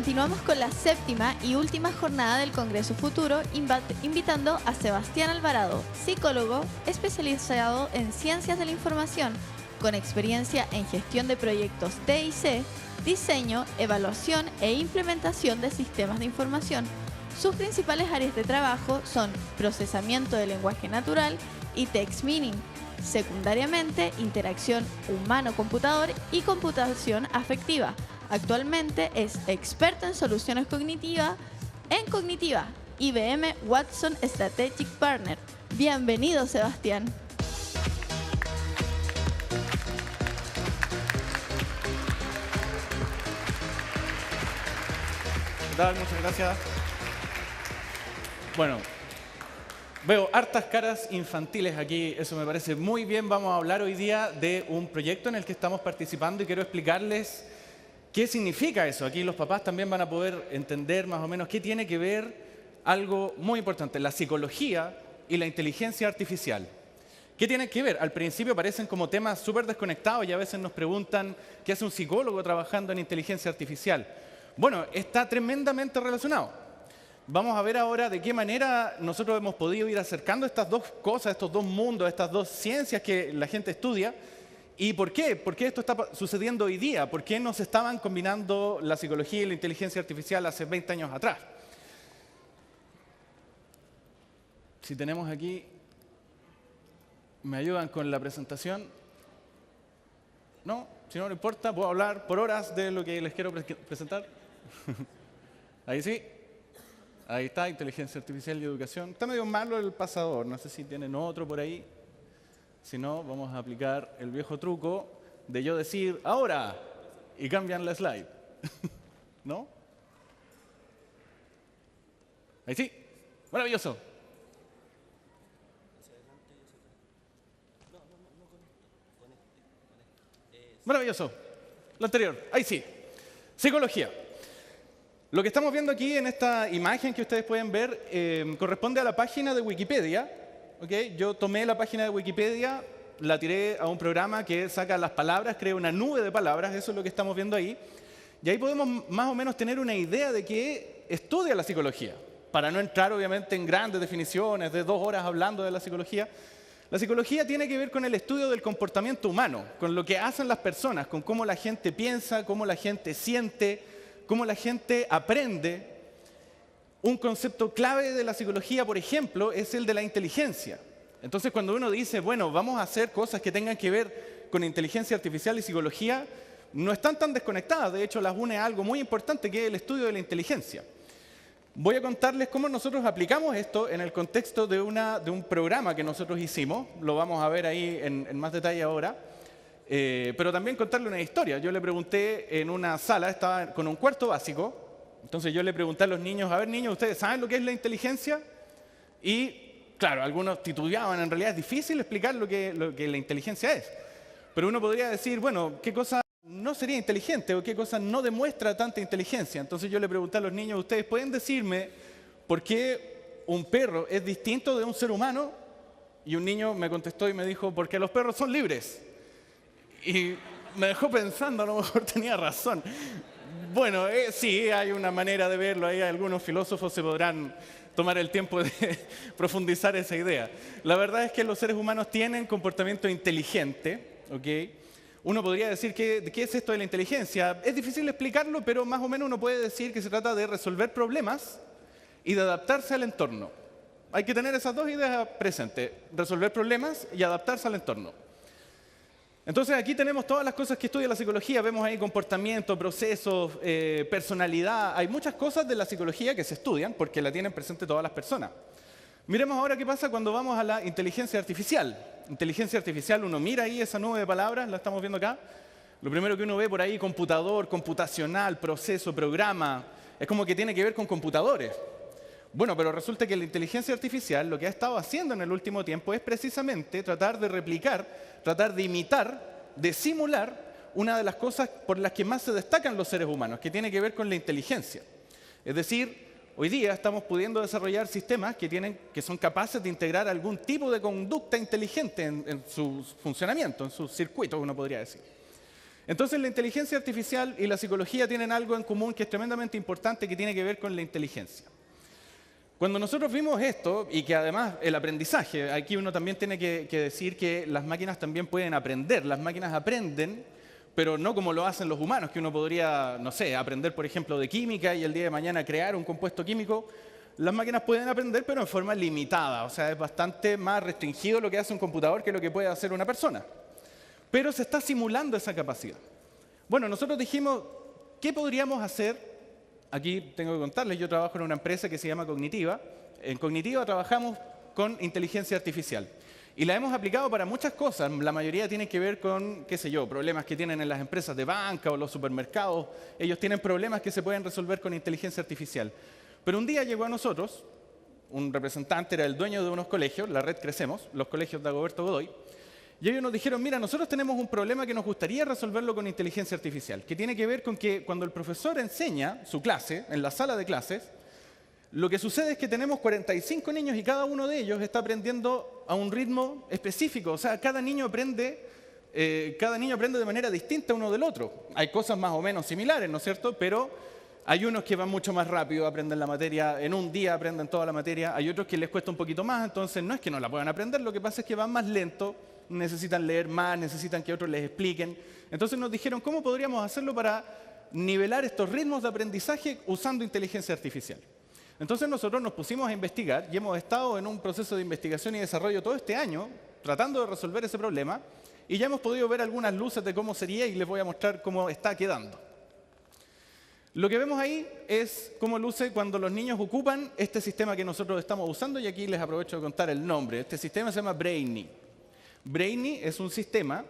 Continuamos con la séptima y última jornada del Congreso Futuro, invitando a Sebastián Alvarado, psicólogo especializado en ciencias de la información, con experiencia en gestión de proyectos TIC, diseño, evaluación e implementación de sistemas de información. Sus principales áreas de trabajo son procesamiento de lenguaje natural y text mining. Secundariamente, interacción humano-computador y computación afectiva. Actualmente es experto en soluciones cognitiva IBM Watson Strategic Partner. Bienvenido, Sebastián. ¿Qué tal? Muchas gracias. Bueno, veo hartas caras infantiles aquí, eso me parece muy bien. Vamos a hablar hoy día de un proyecto en el que estamos participando y quiero explicarles qué significa eso. Aquí los papás también van a poder entender más o menos qué tiene que ver algo muy importante, la psicología y la inteligencia artificial. ¿Qué tienen que ver? Al principio parecen como temas súper desconectados y a veces nos preguntan qué hace un psicólogo trabajando en inteligencia artificial. Bueno, está tremendamente relacionado. Vamos a ver ahora de qué manera nosotros hemos podido ir acercando estas dos cosas, estos dos mundos, estas dos ciencias que la gente estudia. ¿Y por qué? ¿Por qué esto está sucediendo hoy día? ¿Por qué no se estaban combinando la psicología y la inteligencia artificial hace 20 años atrás? Si tenemos aquí, ¿me ayudan con la presentación? No, si no le importa, puedo hablar por horas de lo que les quiero presentar. Ahí sí. Ahí está, inteligencia artificial y educación. Está medio malo el pasador, no sé si tienen otro por ahí. Si no, vamos a aplicar el viejo truco de yo decir ahora y cambian la slide. ¿No? Ahí sí. Maravilloso. Maravilloso. Lo anterior. Ahí sí. Psicología. Lo que estamos viendo aquí en esta imagen que ustedes pueden ver corresponde a la página de Wikipedia. ¿Okay? Yo tomé la página de Wikipedia, la tiré a un programa que saca las palabras, crea una nube de palabras, eso es lo que estamos viendo ahí. Y ahí podemos más o menos tener una idea de qué estudia la psicología. Para no entrar obviamente en grandes definiciones de 2 horas hablando de la psicología tiene que ver con el estudio del comportamiento humano, con lo que hacen las personas, con cómo la gente piensa, cómo la gente siente, cómo la gente aprende. Un concepto clave de la psicología, por ejemplo, es el de la inteligencia. Entonces, cuando uno dice, bueno, vamos a hacer cosas que tengan que ver con inteligencia artificial y psicología, no están tan desconectadas. De hecho, las une a algo muy importante, que es el estudio de la inteligencia. Voy a contarles cómo nosotros aplicamos esto en el contexto de un programa que nosotros hicimos. Lo vamos a ver ahí en más detalle ahora. Pero también contarle una historia. Yo le pregunté en una sala, estaba con un cuarto básico. Entonces yo le pregunté a los niños, a ver niños, ¿ustedes saben lo que es la inteligencia? Y claro, algunos titubeaban, en realidad es difícil explicar lo que la inteligencia es. Pero uno podría decir, bueno, ¿qué cosa no sería inteligente o qué cosa no demuestra tanta inteligencia? Entonces yo le pregunté a los niños, ¿ustedes pueden decirme por qué un perro es distinto de un ser humano? Y un niño me contestó y me dijo, porque los perros son libres. Y me dejó pensando, a lo mejor tenía razón. Bueno, sí, hay una manera de verlo. Ahí algunos filósofos se podrán tomar el tiempo de profundizar esa idea. La verdad es que los seres humanos tienen comportamiento inteligente, ¿ok? Uno podría decir, ¿qué es esto de la inteligencia? Es difícil explicarlo, pero más o menos uno puede decir que se trata de resolver problemas y de adaptarse al entorno. Hay que tener esas dos ideas presentes, resolver problemas y adaptarse al entorno. Entonces aquí tenemos todas las cosas que estudia la psicología, vemos ahí comportamiento, procesos, personalidad, hay muchas cosas de la psicología que se estudian porque la tienen presente todas las personas. Miremos ahora qué pasa cuando vamos a la inteligencia artificial. Inteligencia artificial, uno mira ahí esa nube de palabras, la estamos viendo acá. Lo primero que uno ve por ahí, computador, computacional, proceso, programa, es como que tiene que ver con computadores. Bueno, pero resulta que la inteligencia artificial lo que ha estado haciendo en el último tiempo es precisamente tratar de replicar, tratar de imitar, de simular una de las cosas por las que más se destacan los seres humanos, que tiene que ver con la inteligencia. Es decir, hoy día estamos pudiendo desarrollar sistemas que son capaces de integrar algún tipo de conducta inteligente en su funcionamiento, en sus circuitos, uno podría decir. Entonces la inteligencia artificial y la psicología tienen algo en común que es tremendamente importante, que tiene que ver con la inteligencia. Cuando nosotros vimos esto, y que además el aprendizaje, aquí uno también tiene que decir que las máquinas también pueden aprender. Las máquinas aprenden, pero no como lo hacen los humanos, que uno podría, no sé, aprender, por ejemplo, de química y el día de mañana crear un compuesto químico. Las máquinas pueden aprender, pero en forma limitada. O sea, es bastante más restringido lo que hace un computador que lo que puede hacer una persona. Pero se está simulando esa capacidad. Bueno, nosotros dijimos, ¿qué podríamos hacer? Aquí tengo que contarles, yo trabajo en una empresa que se llama Cognitiva. En Cognitiva trabajamos con inteligencia artificial. Y la hemos aplicado para muchas cosas. La mayoría tiene que ver con, qué sé yo, problemas que tienen en las empresas de banca o los supermercados. Ellos tienen problemas que se pueden resolver con inteligencia artificial. Pero un día llegó a nosotros, un representante, era el dueño de unos colegios, la red Crecemos, los colegios de Dagoberto Godoy. Y ellos nos dijeron, mira, nosotros tenemos un problema que nos gustaría resolverlo con inteligencia artificial, que tiene que ver con que cuando el profesor enseña su clase, en la sala de clases, lo que sucede es que tenemos 45 niños y cada uno de ellos está aprendiendo a un ritmo específico. O sea, cada niño aprende de manera distinta uno del otro. Hay cosas más o menos similares, ¿no es cierto? Pero hay unos que van mucho más rápido, aprenden la materia, en un día aprenden toda la materia. Hay otros que les cuesta un poquito más, entonces no es que no la puedan aprender, lo que pasa es que van más lento, necesitan leer más, necesitan que otros les expliquen. Entonces nos dijeron, ¿cómo podríamos hacerlo para nivelar estos ritmos de aprendizaje usando inteligencia artificial? Entonces nosotros nos pusimos a investigar y hemos estado en un proceso de investigación y desarrollo todo este año tratando de resolver ese problema y ya hemos podido ver algunas luces de cómo sería y les voy a mostrar cómo está quedando. Lo que vemos ahí es cómo luce cuando los niños ocupan este sistema que nosotros estamos usando y aquí les aprovecho de contar el nombre. Este sistema se llama Brainy. Brainy es un sistema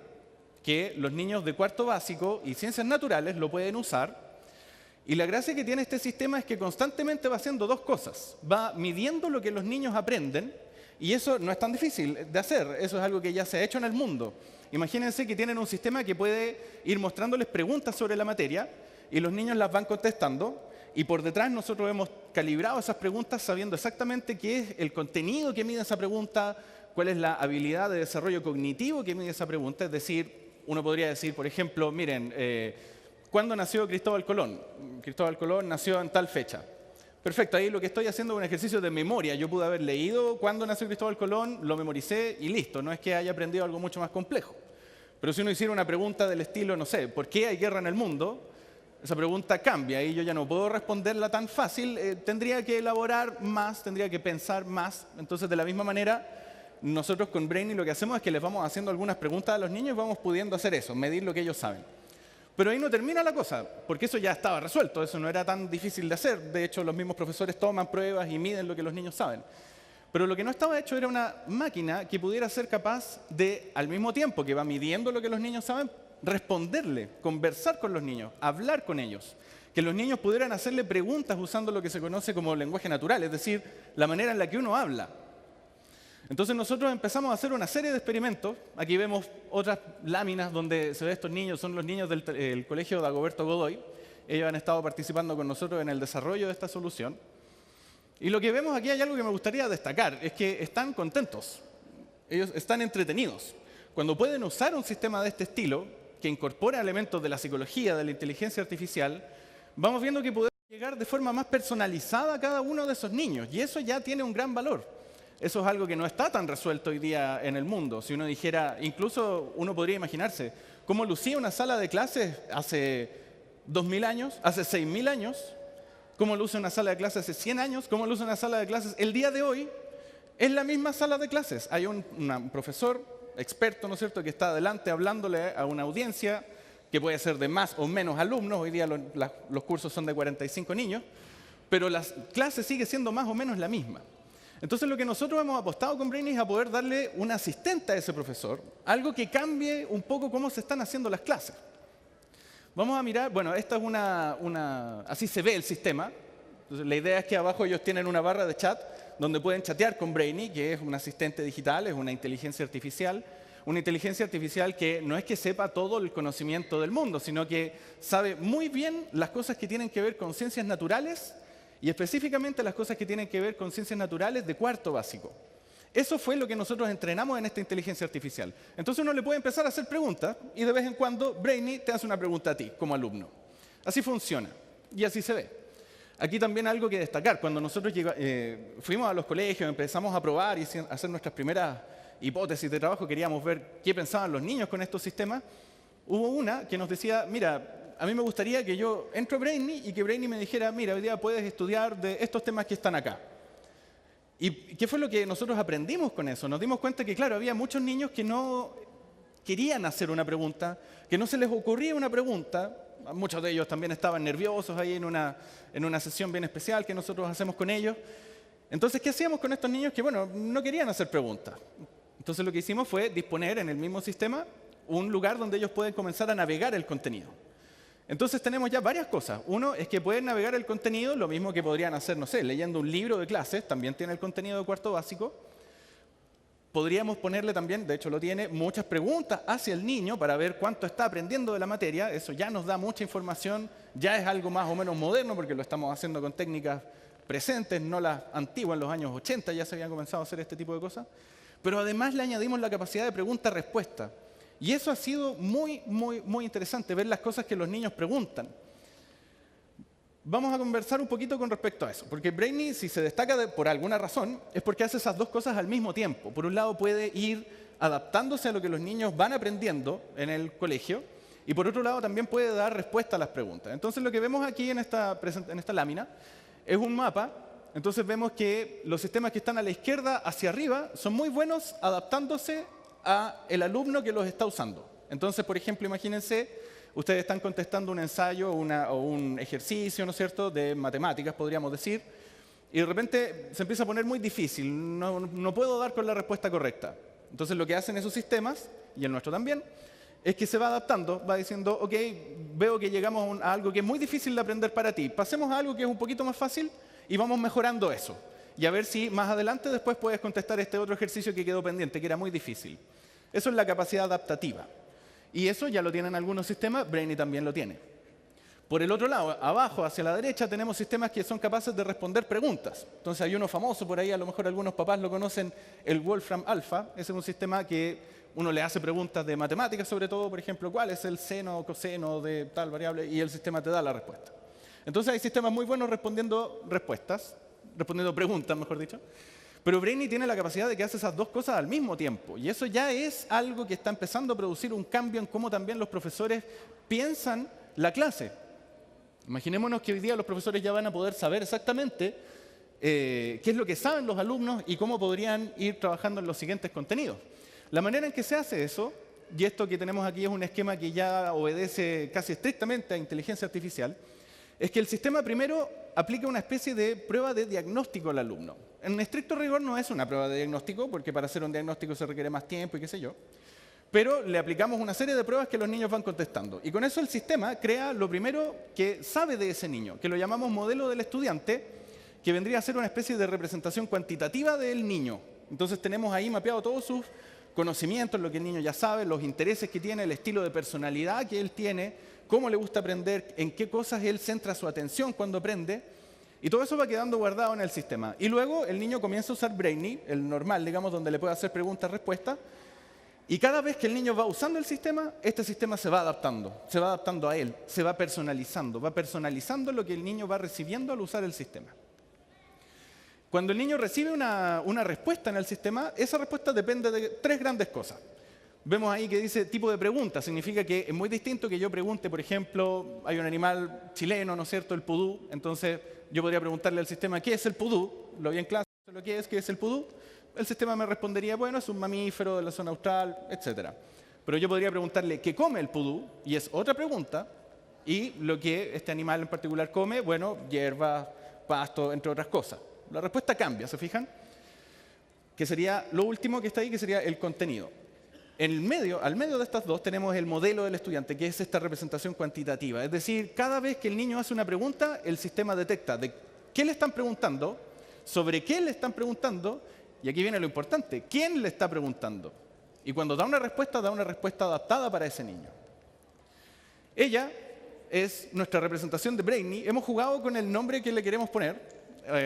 que los niños de cuarto básico y ciencias naturales lo pueden usar. Y la gracia que tiene este sistema es que constantemente va haciendo dos cosas. Va midiendo lo que los niños aprenden y eso no es tan difícil de hacer. Eso es algo que ya se ha hecho en el mundo. Imagínense que tienen un sistema que puede ir mostrándoles preguntas sobre la materia y los niños las van contestando. Y por detrás nosotros hemos calibrado esas preguntas sabiendo exactamente qué es el contenido que mide esa pregunta, cuál es la habilidad de desarrollo cognitivo que mide esa pregunta. Es decir, uno podría decir, por ejemplo, miren, ¿cuándo nació Cristóbal Colón? Cristóbal Colón nació en tal fecha. Perfecto, ahí lo que estoy haciendo es un ejercicio de memoria. Yo pude haber leído cuándo nació Cristóbal Colón, lo memoricé y listo. No es que haya aprendido algo mucho más complejo. Pero si uno hiciera una pregunta del estilo, no sé, ¿por qué hay guerra en el mundo? Esa pregunta cambia y yo ya no puedo responderla tan fácil. Tendría que elaborar más, tendría que pensar más. Entonces, de la misma manera, nosotros con Brainy lo que hacemos es que les vamos haciendo algunas preguntas a los niños y vamos pudiendo hacer eso, medir lo que ellos saben. Pero ahí no termina la cosa, porque eso ya estaba resuelto, eso no era tan difícil de hacer. De hecho, los mismos profesores toman pruebas y miden lo que los niños saben. Pero lo que no estaba hecho era una máquina que pudiera ser capaz de, al mismo tiempo que va midiendo lo que los niños saben, responderle, conversar con los niños, hablar con ellos. Que los niños pudieran hacerle preguntas usando lo que se conoce como lenguaje natural, es decir, la manera en la que uno habla. Entonces nosotros empezamos a hacer una serie de experimentos. Aquí vemos otras láminas donde se ve estos niños, son los niños del colegio de Dagoberto Godoy. Ellos han estado participando con nosotros en el desarrollo de esta solución. Y lo que vemos aquí, hay algo que me gustaría destacar, es que están contentos, ellos están entretenidos. Cuando pueden usar un sistema de este estilo, que incorpora elementos de la psicología, de la inteligencia artificial, vamos viendo que podemos llegar de forma más personalizada a cada uno de esos niños. Y eso ya tiene un gran valor. Eso es algo que no está tan resuelto hoy día en el mundo. Si uno dijera, incluso uno podría imaginarse, cómo lucía una sala de clases hace 2000 años, hace 6000 años, cómo luce una sala de clases hace 100 años, cómo luce una sala de clases el día de hoy. Es la misma sala de clases. Hay un profesor experto, ¿no es cierto?, que está adelante hablándole a una audiencia que puede ser de más o menos alumnos. Hoy día los cursos son de 45 niños, pero la clase sigue siendo más o menos la misma. Entonces lo que nosotros hemos apostado con Brainy es a poder darle un asistente a ese profesor, algo que cambie un poco cómo se están haciendo las clases. Vamos a mirar, bueno, esta es así se ve el sistema. Entonces, la idea es que abajo ellos tienen una barra de chat donde pueden chatear con Brainy, que es un asistente digital, es una inteligencia artificial que no es que sepa todo el conocimiento del mundo, sino que sabe muy bien las cosas que tienen que ver con ciencias naturales y específicamente las cosas que tienen que ver con ciencias naturales de cuarto básico. Eso fue lo que nosotros entrenamos en esta inteligencia artificial. Entonces uno le puede empezar a hacer preguntas y de vez en cuando Brainy te hace una pregunta a ti como alumno. Así funciona y así se ve. Aquí también algo que destacar. Cuando nosotros fuimos a los colegios, empezamos a probar y hacer nuestras primeras hipótesis de trabajo, queríamos ver qué pensaban los niños con estos sistemas, hubo una que nos decía, mira, a mí me gustaría que yo entre a Brainy y que Brainy me dijera, mira, hoy día puedes estudiar de estos temas que están acá. ¿Y qué fue lo que nosotros aprendimos con eso? Nos dimos cuenta que, claro, había muchos niños que no querían hacer una pregunta, que no se les ocurría una pregunta. Muchos de ellos también estaban nerviosos ahí en una sesión bien especial que nosotros hacemos con ellos. Entonces, ¿qué hacíamos con estos niños que, bueno, no querían hacer preguntas? Entonces, lo que hicimos fue disponer en el mismo sistema un lugar donde ellos pueden comenzar a navegar el contenido. Entonces tenemos ya varias cosas. Uno es que pueden navegar el contenido, lo mismo que podrían hacer, no sé, leyendo un libro de clases, también tiene el contenido de cuarto básico. Podríamos ponerle también, de hecho lo tiene, muchas preguntas hacia el niño para ver cuánto está aprendiendo de la materia. Eso ya nos da mucha información, ya es algo más o menos moderno porque lo estamos haciendo con técnicas presentes, no las antiguas, en los años 80 ya se habían comenzado a hacer este tipo de cosas. Pero además le añadimos la capacidad de pregunta-respuesta. Y eso ha sido muy, muy, muy interesante, ver las cosas que los niños preguntan. Vamos a conversar un poquito con respecto a eso, porque Brainy, si se destaca por alguna razón, es porque hace esas dos cosas al mismo tiempo. Por un lado, puede ir adaptándose a lo que los niños van aprendiendo en el colegio, y por otro lado, también puede dar respuesta a las preguntas. Entonces, lo que vemos aquí en esta lámina es un mapa. Entonces, vemos que los sistemas que están a la izquierda hacia arriba son muy buenos adaptándose al alumno que los está usando. Entonces, por ejemplo, imagínense, ustedes están contestando un ensayo o un ejercicio, ¿no es cierto?, de matemáticas, podríamos decir, y de repente se empieza a poner muy difícil, no puedo dar con la respuesta correcta. Entonces, lo que hacen esos sistemas, y el nuestro también, es que se va adaptando, va diciendo, ok, veo que llegamos a algo que es muy difícil de aprender para ti, pasemos a algo que es un poquito más fácil y vamos mejorando eso. Y a ver si más adelante después puedes contestar este otro ejercicio que quedó pendiente, que era muy difícil. Eso es la capacidad adaptativa. Y eso ya lo tienen algunos sistemas, Brainy también lo tiene. Por el otro lado, abajo, hacia la derecha, tenemos sistemas que son capaces de responder preguntas. Entonces hay uno famoso por ahí, a lo mejor algunos papás lo conocen, el Wolfram Alpha. Ese es un sistema que uno le hace preguntas de matemáticas, sobre todo, por ejemplo, ¿cuál es el seno o coseno de tal variable? Y el sistema te da la respuesta. Entonces hay sistemas muy buenos respondiendo preguntas, mejor dicho. Pero Brainy tiene la capacidad de que hace esas dos cosas al mismo tiempo. Y eso ya es algo que está empezando a producir un cambio en cómo también los profesores piensan la clase. Imaginémonos que hoy día los profesores ya van a poder saber exactamente qué es lo que saben los alumnos y cómo podrían ir trabajando en los siguientes contenidos. La manera en que se hace eso, y esto que tenemos aquí es un esquema que ya obedece casi estrictamente a inteligencia artificial, es que el sistema primero aplica una especie de prueba de diagnóstico al alumno. En estricto rigor no es una prueba de diagnóstico, porque para hacer un diagnóstico se requiere más tiempo y qué sé yo, pero le aplicamos una serie de pruebas que los niños van contestando. Y con eso el sistema crea lo primero que sabe de ese niño, que lo llamamos modelo del estudiante, que vendría a ser una especie de representación cuantitativa del niño. Entonces tenemos ahí mapeado todos sus conocimientos, lo que el niño ya sabe, los intereses que tiene, el estilo de personalidad que él tiene, cómo le gusta aprender, en qué cosas él centra su atención cuando aprende, y todo eso va quedando guardado en el sistema. Y luego el niño comienza a usar Brainy, el normal, digamos, donde le puede hacer preguntas-respuestas, y cada vez que el niño va usando el sistema, este sistema se va adaptando a él, se va personalizando lo que el niño va recibiendo al usar el sistema. Cuando el niño recibe una respuesta en el sistema, esa respuesta depende de tres grandes cosas. Vemos ahí que dice tipo de pregunta, significa que es muy distinto que yo pregunte, por ejemplo, hay un animal chileno, ¿no es cierto?, el pudú, entonces yo podría preguntarle al sistema, ¿qué es el pudú? Lo vi en clase, lo que es, ¿qué es el pudú? El sistema me respondería, bueno, es un mamífero de la zona austral, etc. Pero yo podría preguntarle, ¿qué come el pudú? Y es otra pregunta, y lo que este animal en particular come, bueno, hierba, pasto, entre otras cosas. La respuesta cambia, ¿se fijan? Que sería lo último que está ahí, que sería el contenido. Al medio de estas dos tenemos el modelo del estudiante, que es esta representación cuantitativa. Es decir, cada vez que el niño hace una pregunta, el sistema detecta de qué le están preguntando, sobre qué le están preguntando, y aquí viene lo importante, quién le está preguntando. Y cuando da una respuesta adaptada para ese niño. Ella es nuestra representación de Brainy. Hemos jugado con el nombre que le queremos poner.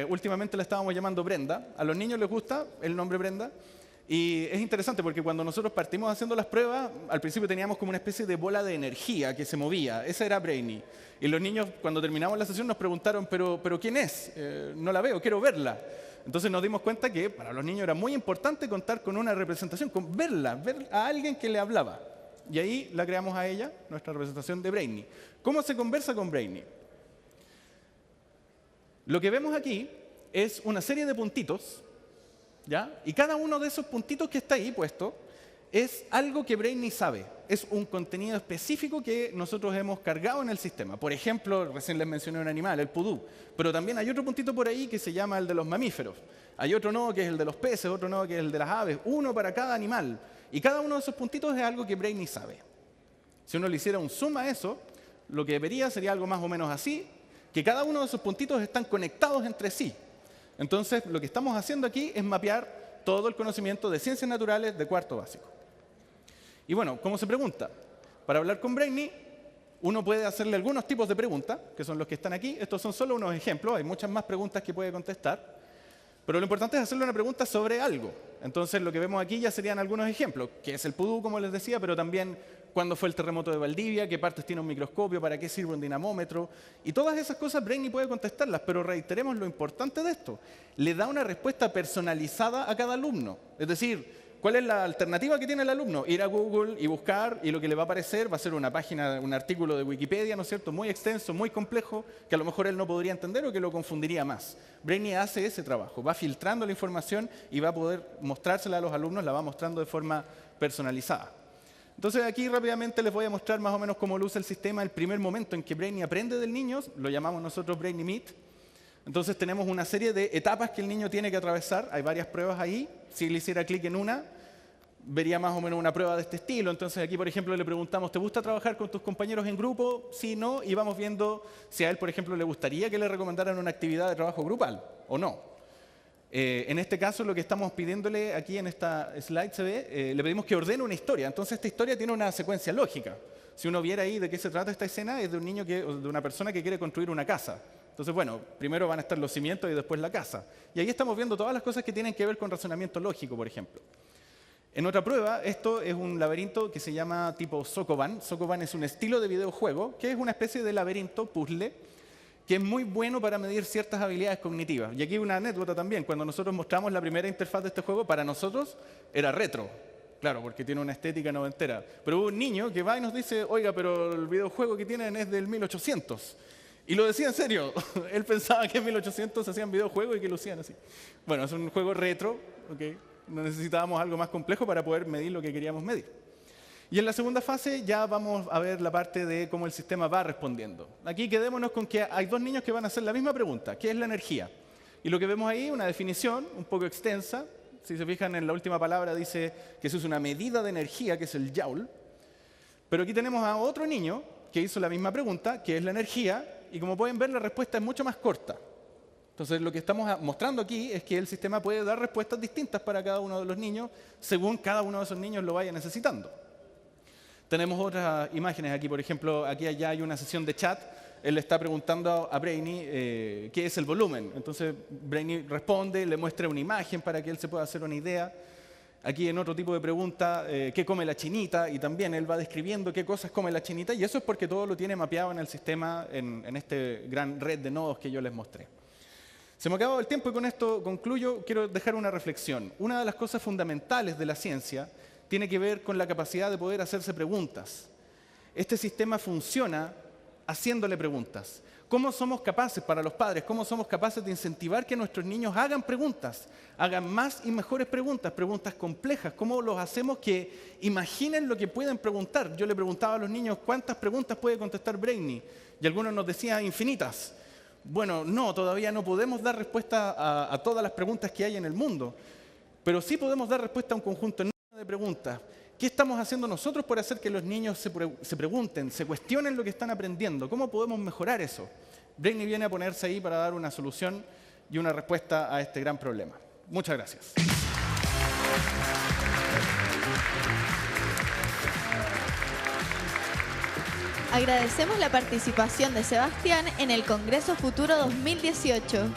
últimamente la estábamos llamando Brenda. A los niños les gusta el nombre Brenda. Y es interesante porque cuando nosotros partimos haciendo las pruebas, al principio teníamos como una especie de bola de energía que se movía. Esa era Brainy. Y los niños, cuando terminamos la sesión, nos preguntaron, ¿pero quién es? No la veo, quiero verla. Entonces nos dimos cuenta que para los niños era muy importante contar con una representación, con verla, ver a alguien que le hablaba. Y ahí la creamos a ella, nuestra representación de Brainy. ¿Cómo se conversa con Brainy? Lo que vemos aquí es una serie de puntitos, ¿ya? Y cada uno de esos puntitos que está ahí puesto es algo que Brainy sabe. Es un contenido específico que nosotros hemos cargado en el sistema. Por ejemplo, recién les mencioné un animal, el pudú. Pero también hay otro puntito por ahí que se llama el de los mamíferos. Hay otro nodo que es el de los peces, otro nodo que es el de las aves. Uno para cada animal. Y cada uno de esos puntitos es algo que Brainy sabe. Si uno le hiciera un zoom a eso, lo que vería sería algo más o menos así, que cada uno de esos puntitos están conectados entre sí. Entonces, lo que estamos haciendo aquí es mapear todo el conocimiento de ciencias naturales de cuarto básico. Y bueno, ¿cómo se pregunta? Para hablar con Brainy, uno puede hacerle algunos tipos de preguntas, que son los que están aquí. Estos son solo unos ejemplos, hay muchas más preguntas que puede contestar. Pero lo importante es hacerle una pregunta sobre algo. Entonces, lo que vemos aquí ya serían algunos ejemplos, que es el pudú, como les decía, pero también cuándo fue el terremoto de Valdivia, qué partes tiene un microscopio, para qué sirve un dinamómetro. Y todas esas cosas Brainy puede contestarlas, pero reiteremos lo importante de esto. Le da una respuesta personalizada a cada alumno. Es decir, ¿cuál es la alternativa que tiene el alumno? Ir a Google y buscar, y lo que le va a aparecer va a ser una página, un artículo de Wikipedia, ¿no es cierto?, muy extenso, muy complejo, que a lo mejor él no podría entender o que lo confundiría más. Brainy hace ese trabajo, va filtrando la información y va a poder mostrársela a los alumnos, la va mostrando de forma personalizada. Entonces aquí rápidamente les voy a mostrar más o menos cómo lo usa el sistema. El primer momento en que Brainy aprende del niño, lo llamamos nosotros Brainy Meet. Entonces tenemos una serie de etapas que el niño tiene que atravesar, hay varias pruebas ahí. Si él hiciera clic en una, vería más o menos una prueba de este estilo. Entonces aquí, por ejemplo, le preguntamos, ¿te gusta trabajar con tus compañeros en grupo? Sí, no, y vamos viendo si a él, por ejemplo, le gustaría que le recomendaran una actividad de trabajo grupal o no. En este caso, lo que estamos pidiéndole aquí en esta slide se ve, le pedimos que ordene una historia. Entonces esta historia tiene una secuencia lógica. Si uno viera ahí de qué se trata esta escena, es de un niño de una persona que quiere construir una casa. Entonces, bueno, primero van a estar los cimientos y después la casa. Y ahí estamos viendo todas las cosas que tienen que ver con razonamiento lógico, por ejemplo. En otra prueba, esto es un laberinto que se llama tipo Sokoban. Sokoban es un estilo de videojuego, que es una especie de laberinto, puzzle, que es muy bueno para medir ciertas habilidades cognitivas. Y aquí una anécdota también. Cuando nosotros mostramos la primera interfaz de este juego, para nosotros era retro. Claro, porque tiene una estética noventera. Pero hubo un niño que va y nos dice, oiga, pero el videojuego que tienen es del 1800. Y lo decía en serio. Él pensaba que en 1800 hacían videojuegos y que lucían así. Bueno, es un juego retro, ¿ok? No necesitábamos algo más complejo para poder medir lo que queríamos medir. Y en la segunda fase ya vamos a ver la parte de cómo el sistema va respondiendo. Aquí quedémonos con que hay dos niños que van a hacer la misma pregunta, ¿qué es la energía? Y lo que vemos ahí, una definición un poco extensa. Si se fijan en la última palabra dice que eso es una medida de energía, que es el joule. Pero aquí tenemos a otro niño que hizo la misma pregunta, ¿qué es la energía? Y como pueden ver, la respuesta es mucho más corta. Entonces, lo que estamos mostrando aquí es que el sistema puede dar respuestas distintas para cada uno de los niños, según cada uno de esos niños lo vaya necesitando. Tenemos otras imágenes aquí, por ejemplo, aquí allá hay una sesión de chat. Él le está preguntando a Brainy qué es el volumen. Entonces, Brainy responde, le muestra una imagen para que él se pueda hacer una idea. Aquí en otro tipo de pregunta, ¿qué come la chinita? Y también él va describiendo qué cosas come la chinita. Y eso es porque todo lo tiene mapeado en el sistema, en este gran red de nodos que yo les mostré. Se me ha acabado el tiempo y con esto concluyo. Quiero dejar una reflexión. Una de las cosas fundamentales de la ciencia tiene que ver con la capacidad de poder hacerse preguntas. Este sistema funciona haciéndole preguntas. ¿Cómo somos capaces, para los padres, cómo somos capaces de incentivar que nuestros niños hagan preguntas, hagan más y mejores preguntas, preguntas complejas? ¿Cómo los hacemos que imaginen lo que pueden preguntar? Yo le preguntaba a los niños cuántas preguntas puede contestar Brainy y algunos nos decían infinitas. Bueno, no, todavía no podemos dar respuesta a todas las preguntas que hay en el mundo, pero sí podemos dar respuesta a un conjunto enorme de preguntas. ¿Qué estamos haciendo nosotros por hacer que los niños se pregunten, se cuestionen lo que están aprendiendo? ¿Cómo podemos mejorar eso? Brainy viene a ponerse ahí para dar una solución y una respuesta a este gran problema. Muchas gracias. Agradecemos la participación de Sebastián en el Congreso Futuro 2018.